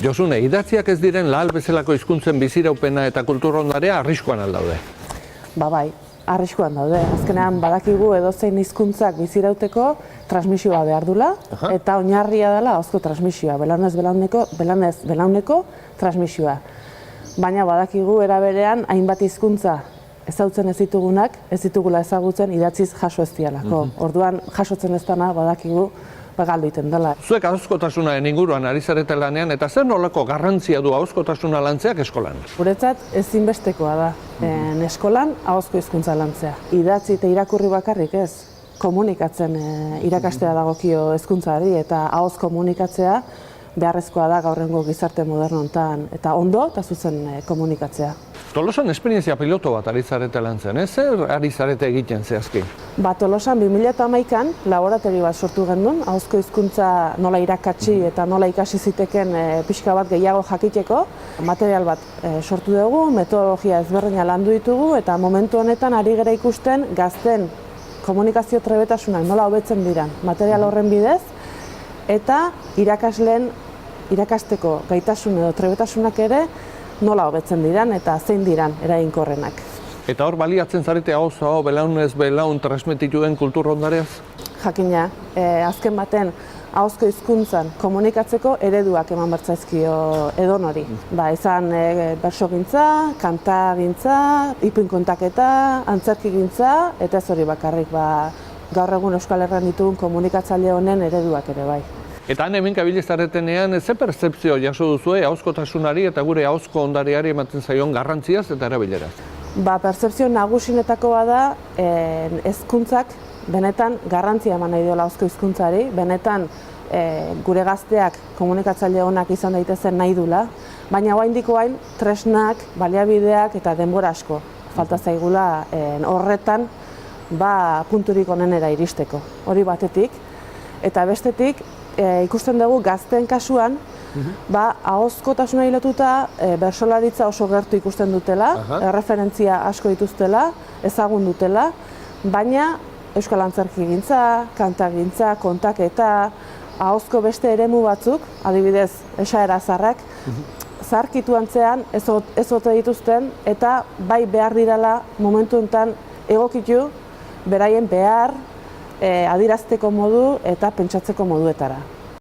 Josune, idatziak ez diren lahal bezalako hizkuntzen biziraupena eta kulturondarea arriskuan aldaude. Bai, arriskuan daude. Azkenean badakigu edozein hizkuntzak bizirauteko transmisioa behar dula, eta oinarria dela ahozko transmisioa, belaunez belauneko transmisioa. Baina badakigu era berean hainbat hizkuntza ezagutzen ez ditugunak, ez ditugula ezagutzen idatziz jaso ez dialako. Orduan jasotzen ez dana badakigu galdu egiten dela. Zuek ahozkotasunaren inguruan ari zarete lanean eta zer nolako garrantzia du ahozkotasuna lantzeak eskolan? Guretzat ezinbestekoa da eskolan ahozko hizkuntza lantzea. Idatzi eta irakurri bakarrik ez, komunikatzen irakastea dagokio hizkuntzari eta ahoz komunikatzea beharrezkoa da gaur egungo gizarte moderno honetan eta ondo eta zuzen komunikatzea. Tolosan esperientzia piloto bat ari zarete lantzen, zer ari zarete egiten zehazki? Tolosan 2011an laborategi bat sortu gendun, ahozko hizkuntza nola irakatsi eta nola ikasi ziteken pixka bat gehiago jakiteko. Material bat sortu dugu, metodologia ezberdina landu ditugu eta momentu honetan ari gara ikusten gazten komunikazio trebetasunak nola hobetzen diran material horren bidez eta irakasleen irakasteko gaitasun edo trebetasunak ere nola hobetzen diran eta zein diran eraginkorrenak. Eta hor baliatzen zarete ahoz belaunez belaun transmitituen kulturrondareaz? Jakina, azken baten ahozko hizkuntzan komunikatzeko ereduak eman bertzaizkio edonori. Izan bersogintza, kantagintza, ipuin kontaketa, antzerkigintza eta ez hori bakarrik gaur egun Euskal Herrian ditugun komunikatzaile honen ereduak ere bai. Eta han hemen kabilezaretenean ze pertzepzio jaso duzue ahozkotasunari eta gure ahozko ondareari ematen zaion garrantziaz eta erabileraz? Pertzepzio nagusinetakoa da hezkuntzak benetan garrantzia eman nahi diola ahozko hizkuntzari, benetan gure gazteak komunikatzaile onak izan daitezen nahi dula, baina oraindik tresnak, baliabideak eta denbora asko falta zaigula horretan punturik onenera iristeko. Hori batetik, eta bestetik ikusten dugu gazteen kasuan ahozkotasuna lotuta bertsolaritza oso gertu ikusten dutela, erreferentzia asko dituztela, ezagun dutela, baina euskal antzerkigintza, kantagintza, kontaketa, ahozko beste eremu batzuk, adibidez esaera zaharrak, zaharkitu antzean ez ote dituzten eta bai behar direla momentu honetan egokitu beraien behar, adirazteko modu eta pentsatzeko moduetara.